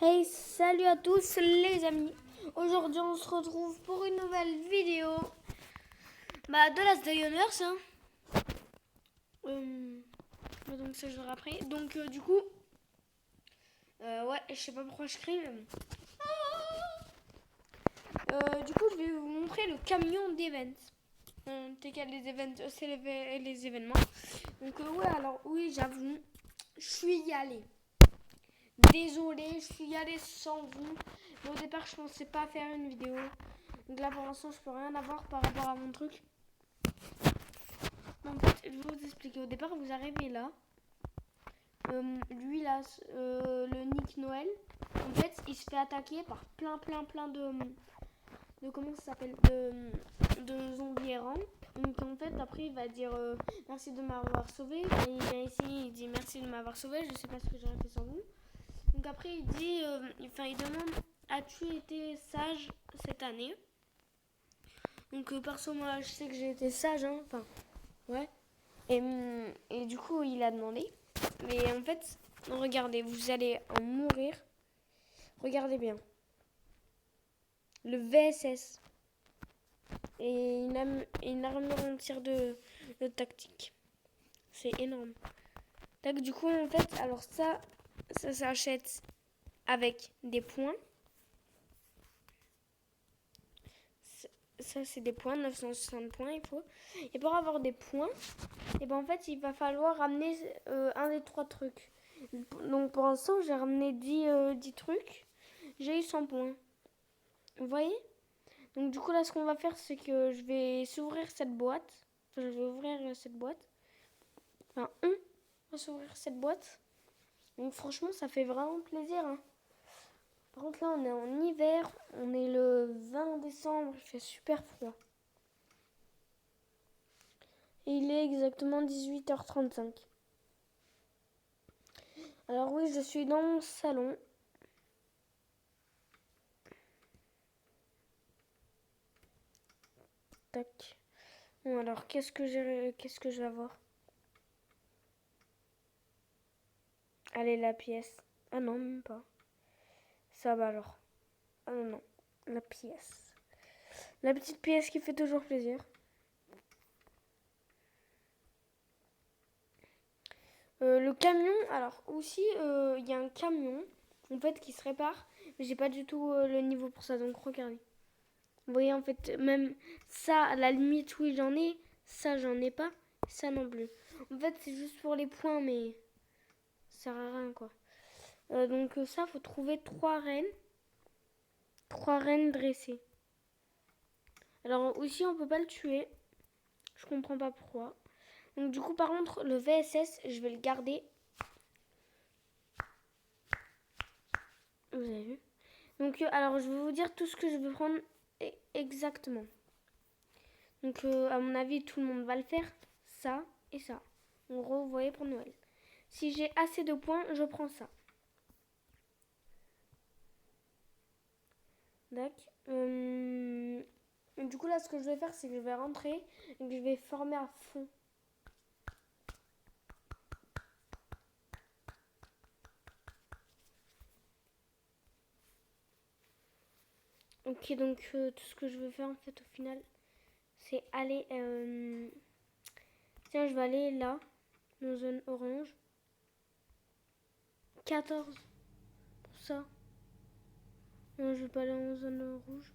Hey, salut à tous les amis. Aujourd'hui, on se retrouve pour une nouvelle vidéo de Last Day on Earth. Donc ça, je verrai après. Donc du coup, ouais, je sais pas pourquoi je crie. Du coup, je vais vous montrer le camion d'events. TK, les events, c'est les événements. Donc ouais, alors oui, j'avoue, je suis allée. Désolée, je suis allée sans vous. Mais au départ, je pensais pas faire une vidéo. Donc là, pour l'instant, je peux rien avoir par rapport à mon truc. En fait, je vais vous expliquer. Au départ, vous arrivez là. Lui, là, le Nick Noël, en fait, il se fait attaquer par plein de comment ça s'appelle de zombies errants. Donc en fait, après, il va dire merci de m'avoir sauvé. Enfin, il vient ici, il dit merci de m'avoir sauvé. Je sais pas ce que j'aurais fait sans vous. Donc après, il dit, il demande, as-tu été sage cette année? Donc perso, moi, je sais que j'ai été sage, hein. Enfin, ouais. Et du coup, il a demandé. Mais en fait, regardez, vous allez en mourir. Regardez bien. Le VSS. Et une armure en tir de tactique. C'est énorme. Tac, du coup, en fait, alors ça s'achète avec des points. Ça, c'est des points, 960 points, il faut. Et pour avoir des points, et ben en fait, il va falloir ramener un des 3 trucs. Donc pour l'instant, j'ai ramené 10 trucs. J'ai eu 100 points. Vous voyez? Donc du coup, là, ce qu'on va faire, c'est que je vais s'ouvrir cette boîte. Enfin, je vais ouvrir cette boîte. Enfin, on va s'ouvrir cette boîte. Donc franchement, ça fait vraiment plaisir, hein. Par contre, là, on est en hiver. On est le 20 décembre. Il fait super froid. Et il est exactement 18h35. Alors oui, je suis dans mon salon. Tac. Bon, alors, qu'est-ce que je vais avoir? Allez, la pièce. Ah non, même pas. Ça va alors. Ah non, non. La pièce. La petite pièce qui fait toujours plaisir. Le camion, alors aussi, il y a un camion, en fait, qui se répare. Mais j'ai pas du tout le niveau pour ça, donc regardez. Vous voyez, en fait, même ça, à la limite, oui, j'en ai. Ça, j'en ai pas. Ça non plus. En fait, c'est juste pour les points, mais ça sert à rien, quoi. Donc ça, faut trouver 3 reines. 3 reines dressées. Alors aussi, on peut pas le tuer. Je comprends pas pourquoi. Donc du coup, par contre, le VSS, je vais le garder. Vous avez vu? Donc alors, je vais vous dire tout ce que je veux prendre exactement. Donc à mon avis, tout le monde va le faire. Ça et ça. En gros, vous voyez, pour Noël. Si j'ai assez de points, je prends ça. D'accord. Du coup, là, ce que je vais faire, c'est que je vais rentrer et que je vais former à fond. Ok, donc tout ce que je veux faire, en fait, au final, c'est aller... Tiens, je vais aller là, dans zone orange. 14 pour ça. Non, je vais pas aller en zone rouge.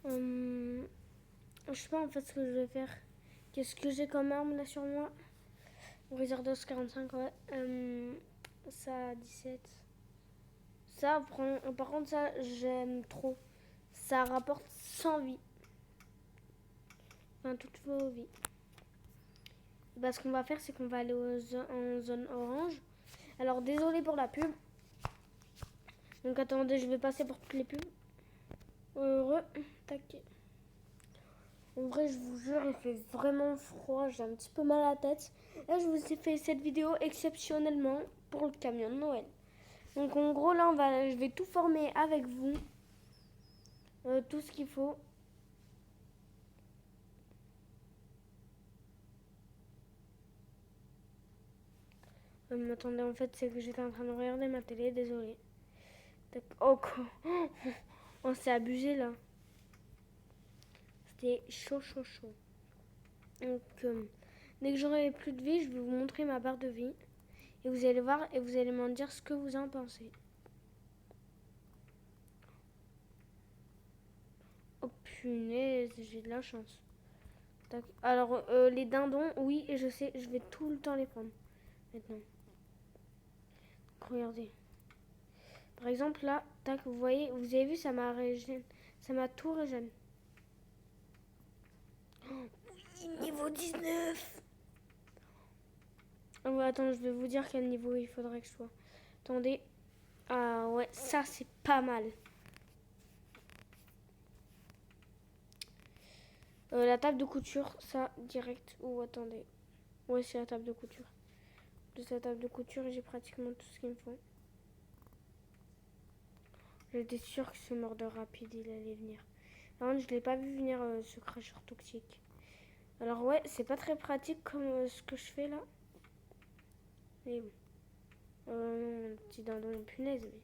Je sais pas en fait ce que je vais faire. Qu'est-ce que j'ai comme arme là sur moi? Wizardos 45, ouais. Ça, 17. Ça, par contre, ça, j'aime trop. Ça rapporte 100 vies. Enfin, toutes vos vies. Bah, ce qu'on va faire, c'est qu'on va aller en zone orange. Alors, désolé pour la pub. Donc, attendez, je vais passer pour toutes les pubs. Heureux. Tac. En vrai, je vous jure, il fait vraiment froid. J'ai un petit peu mal à la tête. Là, je vous ai fait cette vidéo exceptionnellement pour le camion de Noël. Donc, en gros, là, je vais tout former avec vous. Tout ce qu'il faut. Attendez, en fait, c'est que j'étais en train de regarder ma télé. Désolée. Oh, on s'est abusé là. C'était chaud, chaud, chaud. Donc, dès que j'aurai plus de vie, je vais vous montrer ma barre de vie. Et vous allez voir et vous allez m'en dire ce que vous en pensez. Oh punaise, j'ai de la chance. Tac. Alors, les dindons, oui, et je sais, je vais tout le temps les prendre. Maintenant. Donc, regardez. Par exemple, là, tac, vous voyez, vous avez vu, ça m'a tout régène. Oh, oui, niveau 19. Oh, attends, je vais vous dire quel niveau il faudrait que je sois. Attendez. Ah ouais, ça c'est pas mal. La table de couture, ça, direct. Ou attendez. Ouais, c'est la table de couture. De cette table de couture, j'ai pratiquement tout ce qu'il me faut. J'étais sûre que ce mordeur rapide, il allait venir. Par contre, je l'ai pas vu venir, ce cracheur toxique. Alors ouais, c'est pas très pratique comme ce que je fais là. Mais bon. Non, petit dindon, punaise, mais...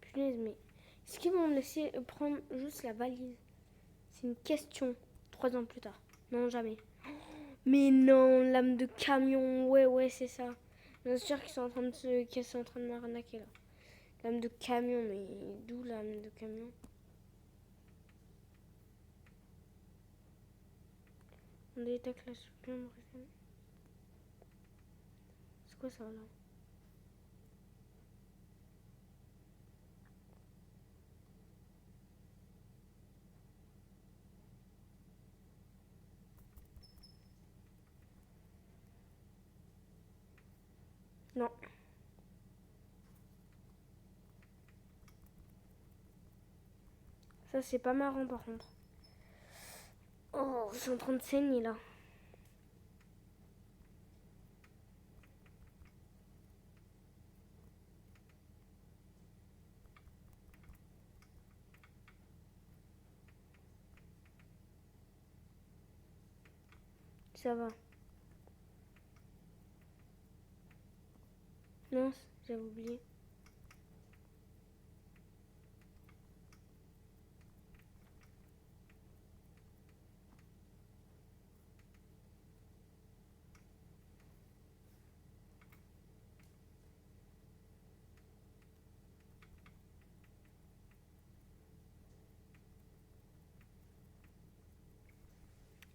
Punaise, mais... Est-ce qu'ils vont me laisser prendre juste la valise? C'est une question. 3 ans plus tard. Non, jamais. Mais non, lame de camion. Ouais, ouais, c'est ça. Bien sûr qu'ils sont en train de m'arnaquer là. Lame de camion, mais d'où lame de camion? On détecte la supplément. C'est quoi ça là? Non. Ça, c'est pas marrant par contre. Oh, je suis en train de saigner là. Ça va. Non, j'avais oublié.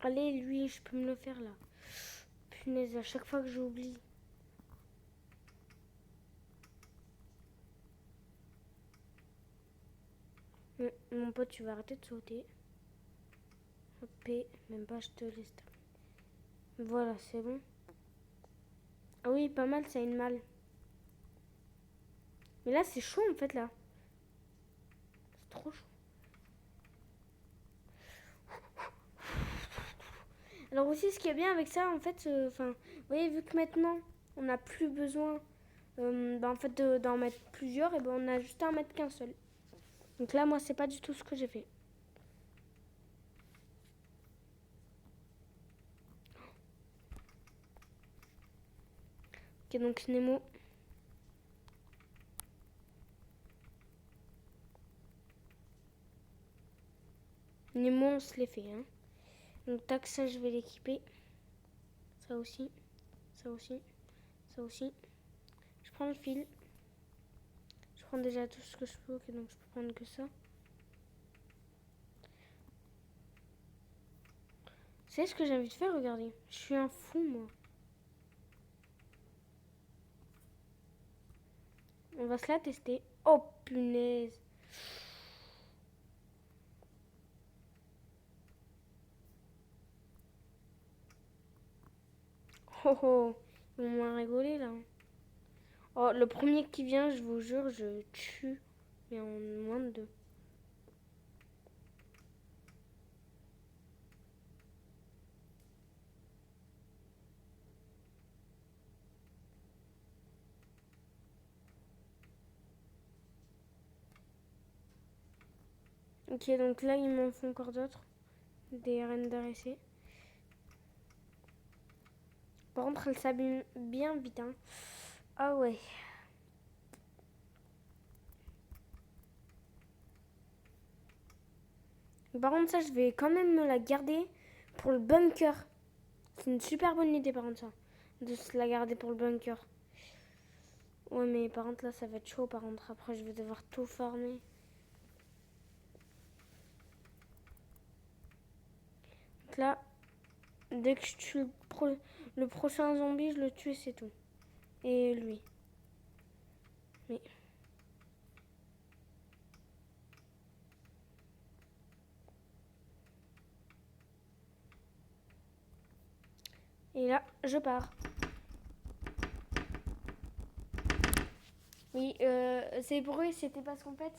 Allez, lui, je peux me le faire là. Punaise, à chaque fois que j'oublie. Mon pote, tu vas arrêter de sauter. Hop, même pas, je te laisse. Voilà, c'est bon. Ah oui, pas mal, ça a une malle. Mais là, c'est chaud en fait, là. C'est trop chaud. Alors aussi, ce qui est bien avec ça, en fait, vous voyez, vu que maintenant, on n'a plus besoin en fait, d'en mettre plusieurs, et ben on a juste à en mettre qu'un seul. Donc là, moi, c'est pas du tout ce que j'ai fait. Ok, donc Nemo. Nemo, on se les fait. Hein. Donc tac, ça, je vais l'équiper. Ça aussi. Ça aussi. Ça aussi. Je prends le fil. Je prends déjà tout ce que je peux. Ok, donc je peux prendre que ça. Vous savez ce que j'ai envie de faire? Regardez. Je suis un fou, moi. On va se la tester. Oh, punaise. Oh, oh. Ils vont moins rigoler, là. Oh, le premier qui vient, je vous jure, je tue. Mais en moins de 2. Ok, donc là, il m'en faut encore d'autres. Des reines d'arrêt. Par contre, elle s'abîme bien vite. Hein. Ah ouais. Par contre, ça, je vais quand même me la garder pour le bunker. C'est une super bonne idée, par contre, ça. De se la garder pour le bunker. Ouais, mais par contre, là, ça va être chaud. Par contre, après, je vais devoir tout farmer. Donc là, dès que je tue le prochain zombie, je le tue, c'est tout. Et lui. Mais... Et là, je pars. Oui, ces bruits, c'était parce qu'en fait,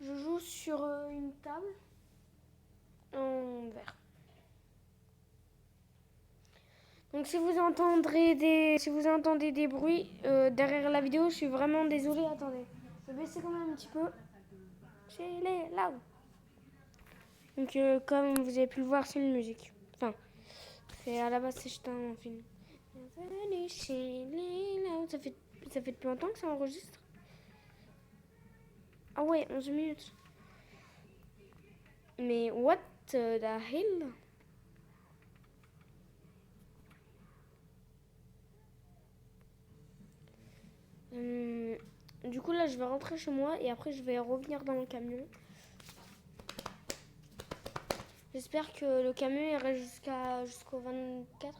je joue sur une table en verre. Donc si vous entendez des bruits derrière la vidéo, je suis vraiment désolée. Attendez, je vais baisser quand même un petit peu. C'est là. Donc comme vous avez pu le voir, c'est une musique. Enfin, c'est à la base c'est un film. Bienvenue chez les là. Ça fait depuis longtemps que ça enregistre. Ah ouais, 11 minutes. Mais what the hell? Du coup là je vais rentrer chez moi et après je vais revenir dans le camion. J'espère que le camion ira jusqu'au 24.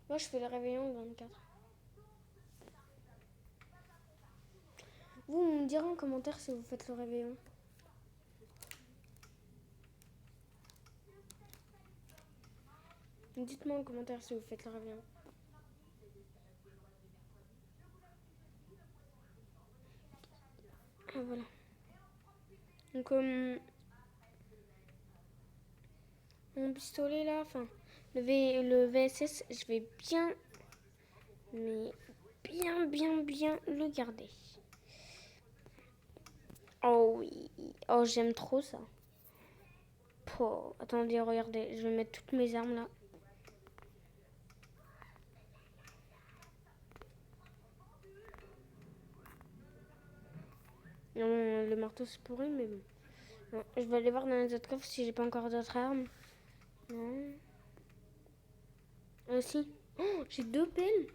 Moi je fais le réveillon le 24. Vous me direz en commentaire si vous faites le réveillon. Dites-moi en commentaire si vous faites le réveillon. Ah, voilà. Donc mon pistolet là, enfin le VSS, je vais bien, mais bien le garder. Oh oui, oh j'aime trop ça. Oh, attendez, regardez, je vais mettre toutes mes armes là. Non, le marteau c'est pourri, mais bon. Non, je vais aller voir dans les autres coffres si j'ai pas encore d'autres armes. Non. Si. Oh, j'ai 2 pelles.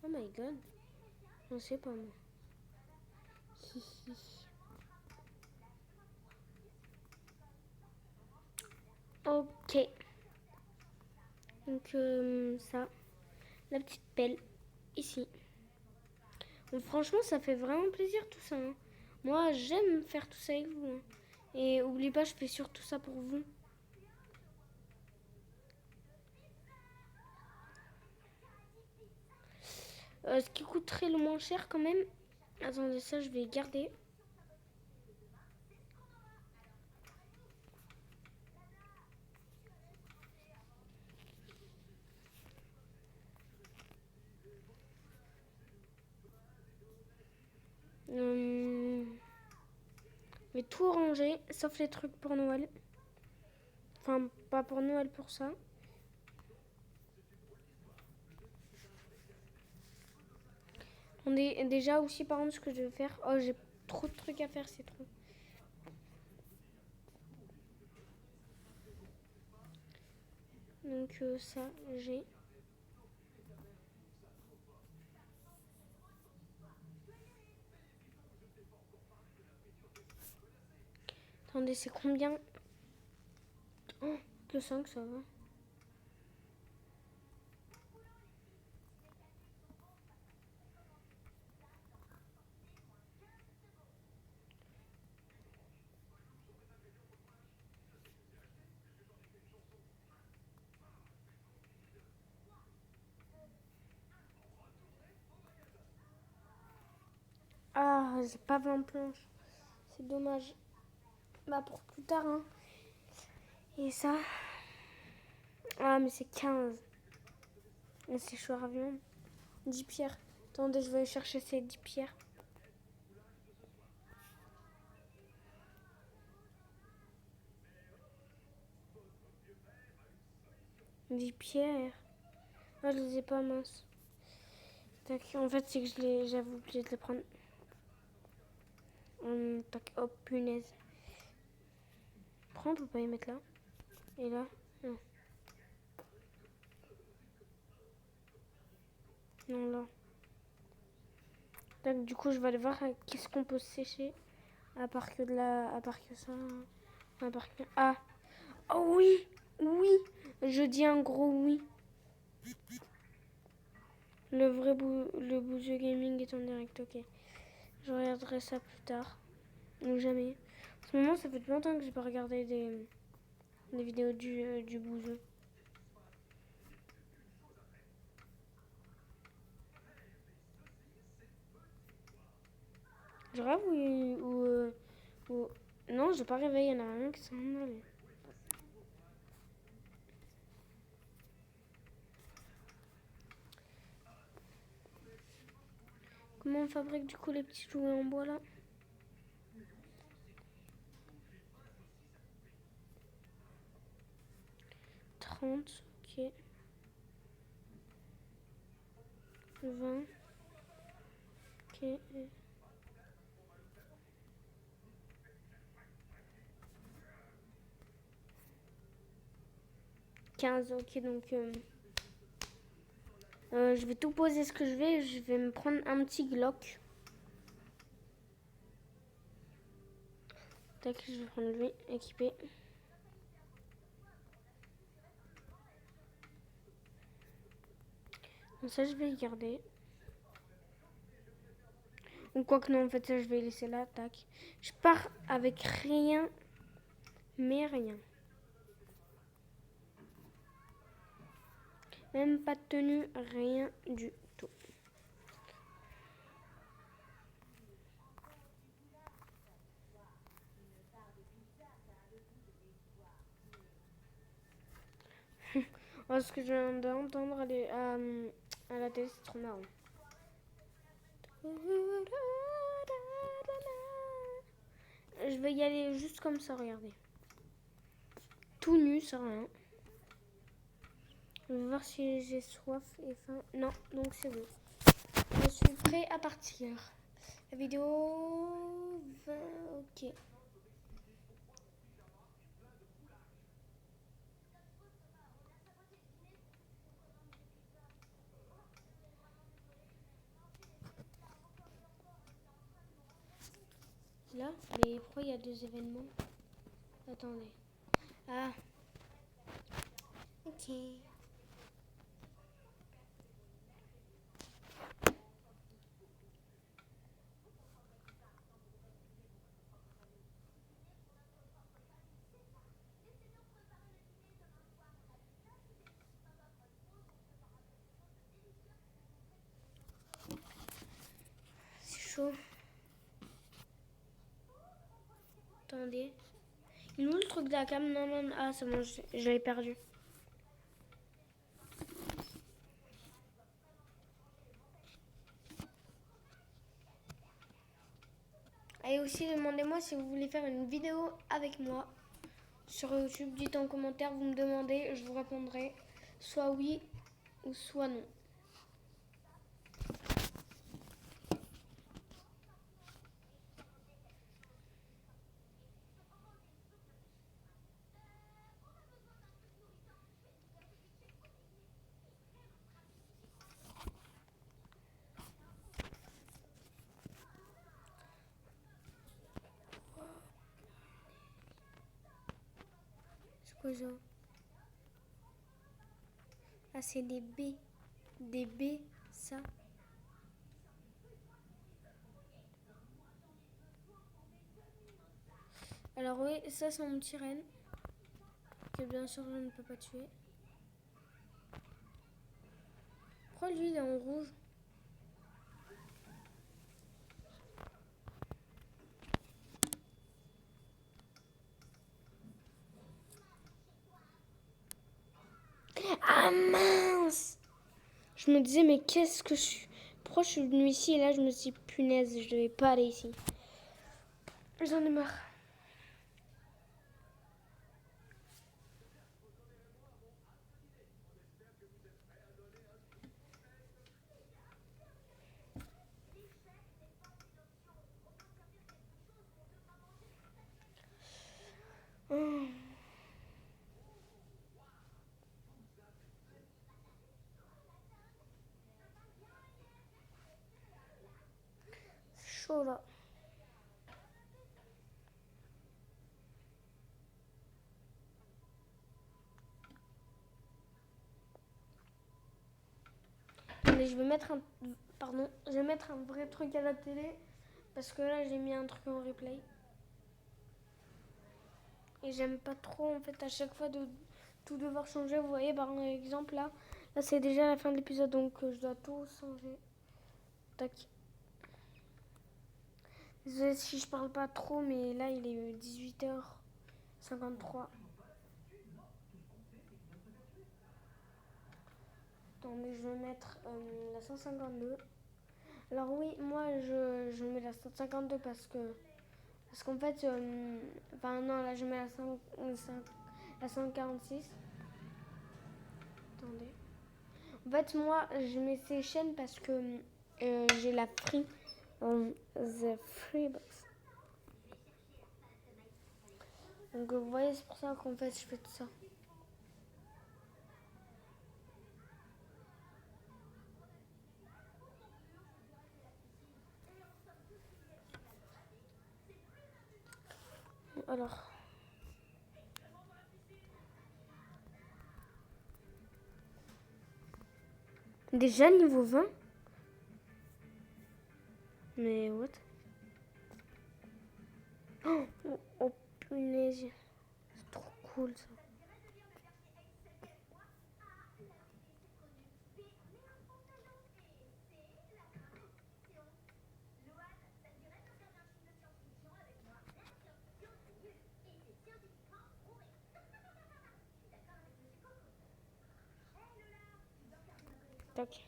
Oh my god. Je sais pas moi. Ok. Donc ça, la petite pelle ici. Donc, franchement, ça fait vraiment plaisir tout ça. Hein. Moi, j'aime faire tout ça avec vous. Hein. Et oublie pas, je fais surtout ça pour vous. Ce qui coûterait le moins cher quand même. Attendez, ça, je vais garder. Je vais tout ranger, sauf les trucs pour Noël. Enfin, pas pour Noël, pour ça. On est déjà aussi, par contre, ce que je vais faire. Oh, j'ai trop de trucs à faire, c'est trop. Donc ça, j'ai... Attendez, c'est combien? Oh, que 5, ça va. Ah, j'ai pas 20 planches. C'est dommage. Bah, pour plus tard, hein. Et ça... Ah, mais c'est 15. Et c'est chaud à viande. 10 pierres. Attendez, je vais aller chercher ces 10 pierres. Des pierres. Ah, je les ai pas, mince. Tac, en fait, c'est que j'avais oublié de les prendre. Tac, hop, punaise. Prends, on peut pas les mettre là. Et là, non. Non, là. Tac, du coup, je vais aller voir qu'est-ce qu'on peut sécher. À part que ça. À part que... Ah. Oh oui. Oui. Je dis un gros oui. Le Bouzeux Gaming est en direct, ok. Je regarderai ça plus tard. Ou jamais. En ce moment, ça fait longtemps que j'ai pas regardé des vidéos du Bouzeux. Je rêve ou... Non, j'ai pas réveillé, il y en a rien qui s'en est allé. Comment on fabrique du coup les petits jouets en bois là? 30, ok. 20, ok. 15, ok, donc je vais tout poser ce que je vais me prendre un petit Glock. Tac, je vais prendre lui, équipé. Donc ça, je vais le garder. Ou quoi que non, en fait, ça, je vais laisser là, tac. Je pars avec rien, mais rien. Même pas de tenue, rien du tout. Oh, ce que je viens d'entendre à la télé, c'est trop marrant. Je vais y aller juste comme ça, regardez. Tout nu, sans rien. Je vais voir si j'ai soif et faim. Non, donc c'est bon. Je suis prêt à partir. La vidéo va... Ok. Là, mais pourquoi il y a 2 événements? Attendez. Ah. Ok. C'est chaud. Attendez. Il est où le truc de la cam? Non, non, non. Ah, c'est bon, je l'ai perdu. Et aussi, demandez-moi si vous voulez faire une vidéo avec moi sur YouTube. Dites en commentaire, vous me demandez, je vous répondrai soit oui ou soit non. C'est quoi ça? Ah, c'est des B. Des B, ça. Alors oui, ça c'est mon petit renne. Que bien sûr je ne peux pas tuer. Pourquoi lui il est en rouge? Ah mince! Je me disais mais qu'est-ce que je suis... Pourquoi je suis venue ici et là je me suis dit punaise, je devais pas aller ici. J'en ai marre. chaud là. Mais je vais mettre un... Pardon, je vais mettre un vrai truc à la télé. Parce que là, j'ai mis un truc en replay. Et j'aime pas trop, en fait, à chaque fois de tout devoir changer. Vous voyez, par exemple, là c'est déjà la fin de l'épisode, donc je dois tout changer. Tac. Désolée si je parle pas trop, mais là, il est 18h53. Attendez, je vais mettre la 152. Alors oui, moi, je mets la 152 parce qu'en fait, enfin non, là, je mets la 146. Attendez. En fait, moi, je mets ces chaînes parce que j'ai la free, the free box. Donc, vous voyez, c'est pour ça qu'en fait, je fais tout ça. Alors. Déjà niveau 20. Mais what? Oh punaise. C'est trop cool ça. Tac.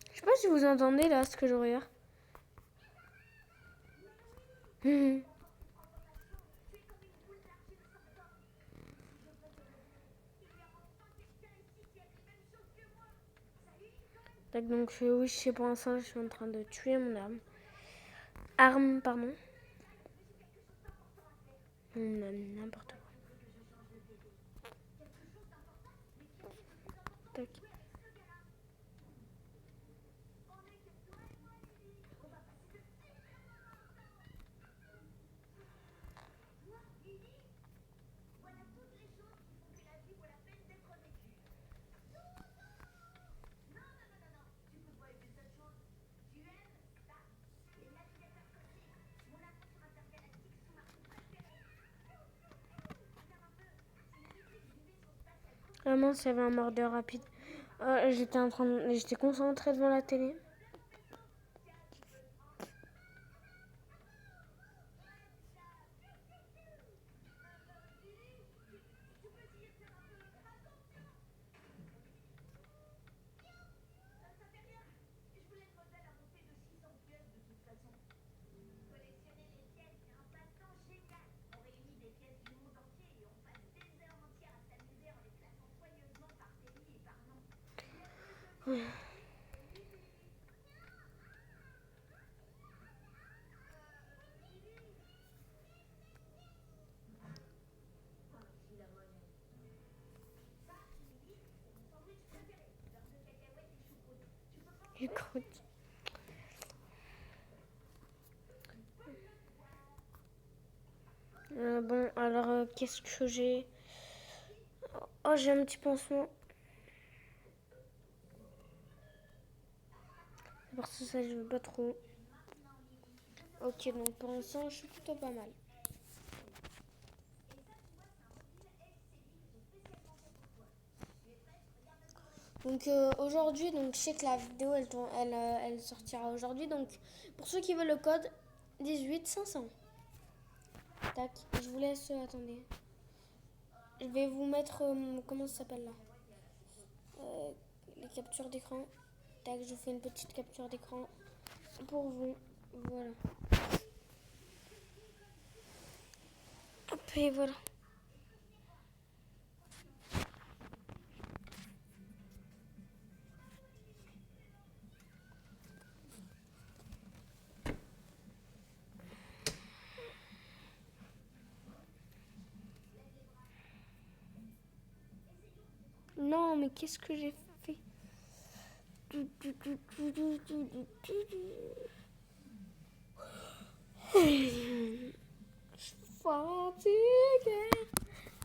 Je sais pas si vous entendez là ce que je regarde. Tac, donc oui, je sais pour l'instant, je suis en train de tuer mon arme. Pardon. N'importe quoi. Tac. Vraiment, s'il y avait un mordeur rapide. J'étais concentrée devant la télé. Ouais. Les croûtes. Bon, alors, qu'est-ce que j'ai? Oh, j'ai un petit pansement. Parce que ça, je veux pas trop. Ok, donc pour l'instant, je suis plutôt pas mal. Donc aujourd'hui, donc je sais que la vidéo elle sortira aujourd'hui. Donc pour ceux qui veulent le code 18500. Tac, je vous laisse attendez. Je vais vous mettre comment ça s'appelle là les captures d'écran. Tac, je vous fais une petite capture d'écran pour vous. Voilà. Hop, et voilà. Non, mais qu'est-ce que j'ai fait? Fatigué.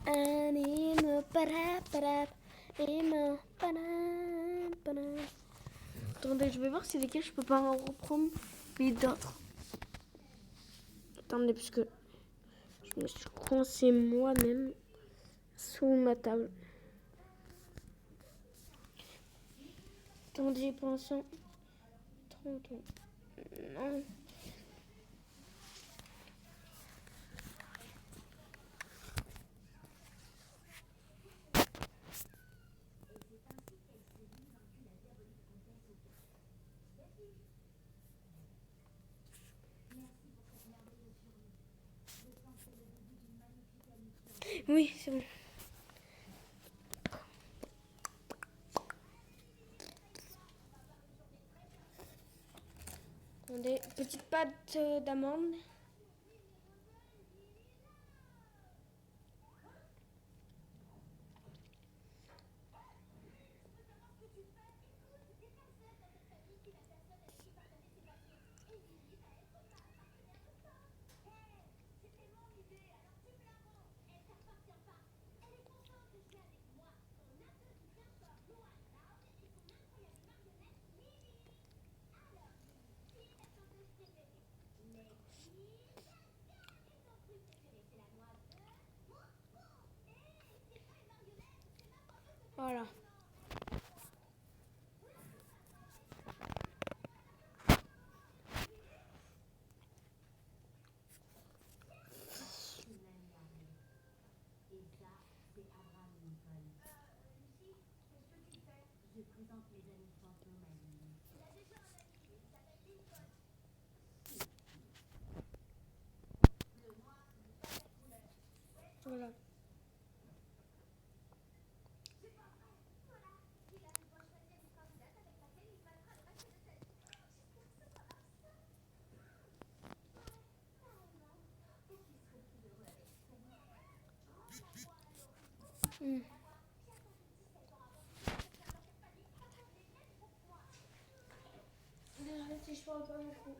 Anime para anime para. Attendez, je vais voir si lesquels je peux pas en reprendre, mais d'autres. Attendez, parce que je me suis coincée moi-même sous ma table. Attendez, pour l'instant. 30 non. Oui, c'est bon. Attendez, petite pâte d'amande. Voilà. Voilà. Désolée si je parle pas beaucoup.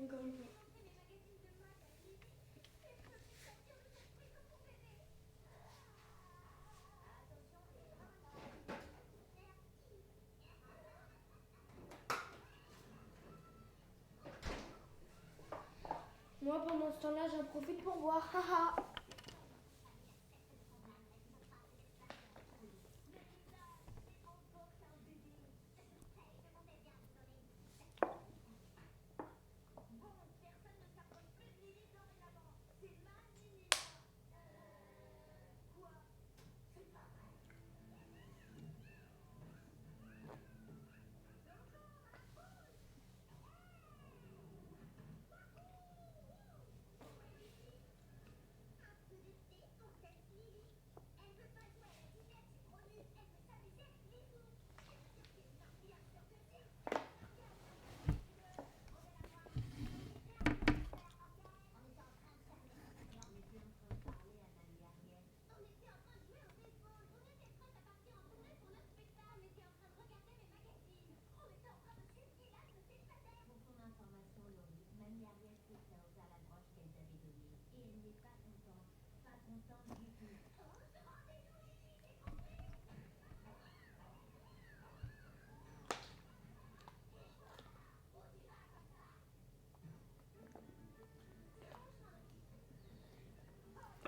Encore une fois. Moi, pendant ce temps-là, j'en profite pour boire. Haha.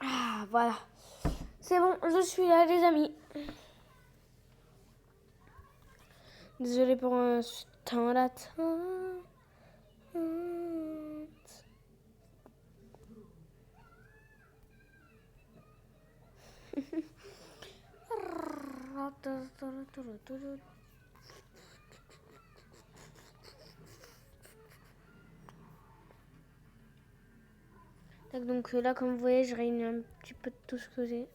Ah, voilà. C'est bon, je suis là, les amis. Désolée pour un temps d'attente. Donc là, comme vous voyez, je réunis un petit peu de tout ce que j'ai.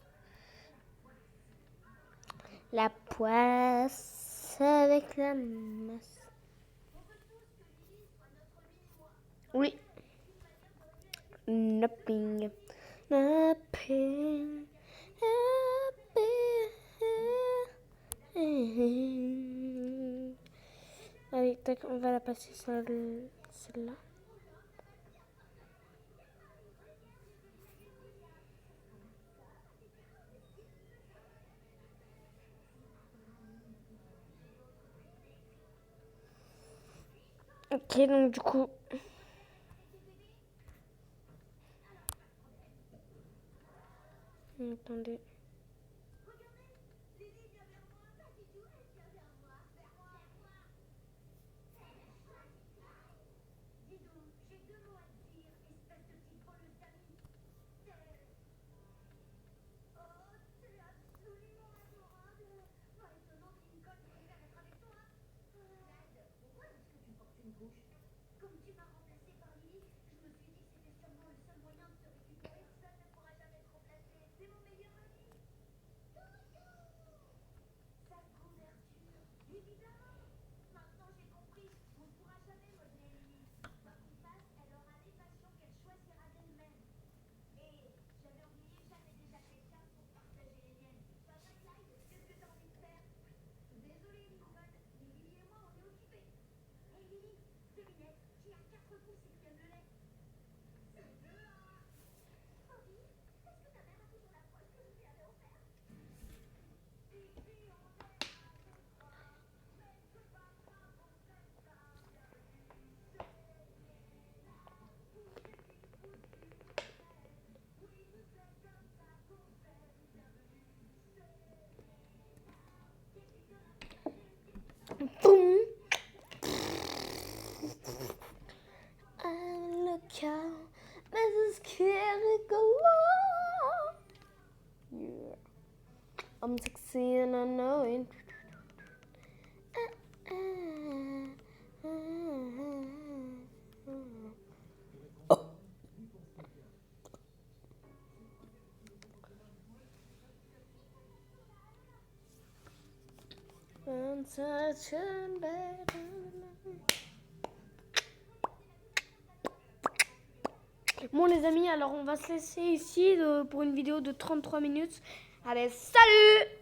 La poisse avec la masse. Oui. Nopping. Nopping. Allez, tac, on va la passer celle-là. Ok, donc du coup... Attendez. Boum. Look out, Mrs. Carrigalore. Yeah. I'm sexy and I know it. Bon les amis, alors on va se laisser ici pour une vidéo de 33 minutes. Allez, salut!